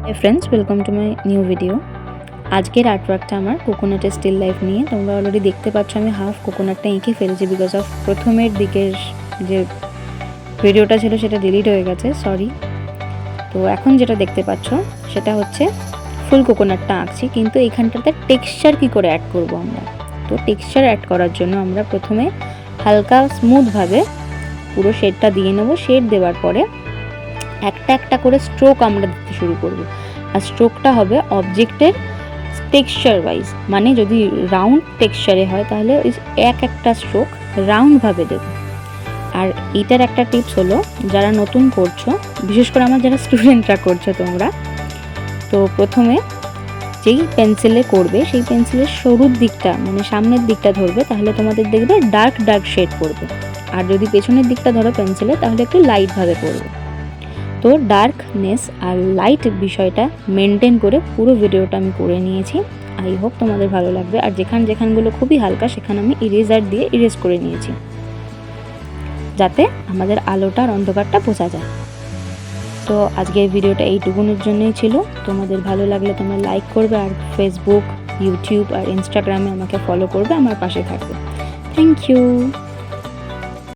Hi friends, welcome to my new video. আজকের আর্টওয়ার্কটা আমার কোকোনাটের স্টিল লাইফ নিয়ে। তোমরা অলরেডি দেখতে পাচ্ছ আমি হাফ কোকোনাটটা এঁকে ফেলেছি বিকজ অফ প্রথমের দিকের যে ভিডিওটা ছিল সেটা ডিলিট হয়ে গেছে, সরি। তো এখন যেটা দেখতে পাচ্ছ সেটা হচ্ছে ফুল কোকোনাটটা আঁকছি, কিন্তু এইখানটাতে টেক্সচার কী করে অ্যাড করব আমরা। তো টেক্সচার অ্যাড করার জন্য আমরা প্রথমে হালকা স্মুথভাবে পুরো শেডটা দিয়ে নেব। শেড দেওয়ার পরে একটা একটা করে স্ট্রোক আমরা দিতে শুরু করব। আর স্ট্রোকটা হবে অবজেক্টের টেক্সচার ওয়াইজ, মানে যদি রাউন্ড টেক্সচারে হয় তাহলে ওই একটা স্ট্রোক রাউন্ডভাবে দেব। আর এটার একটা টিপস হলো, যারা নতুন করছো, বিশেষ করে আমার যারা স্টুডেন্টরা করছো তোমরা, তো প্রথমে যেই পেন্সিলে করবে সেই পেন্সিলের শুরুর দিকটা মানে সামনের দিকটা ধরবে, তাহলে তোমাদের দেখবে ডার্ক ডার্ক শেড পড়বে। আর যদি পেছনের দিকটা ধরো পেন্সিলে তাহলে একটু লাইটভাবে পড়বে। তো ডার্কনেস আর লাইট বিষয়টা মেনটেন করে পুরো ভিডিওটা আমি করে নিয়েছি। আই হোপ তোমাদের ভালো লাগবে। আর যেখানগুলো খুবই হালকা সেখানে আমি ইরেজার দিয়ে ইরেজ করে নিয়েছি, যাতে আমাদের আলোটা আর অন্ধকারটা বোঝা যায়। তো আজকের ভিডিওটা এইটুকুনের জন্যই ছিল। তোমাদের ভালো লাগলে তোমরা লাইক করবে, আর ফেসবুক, ইউটিউব আর ইনস্টাগ্রামে আমাকে ফলো করবে, আমার পাশে থাকবে। Thank you.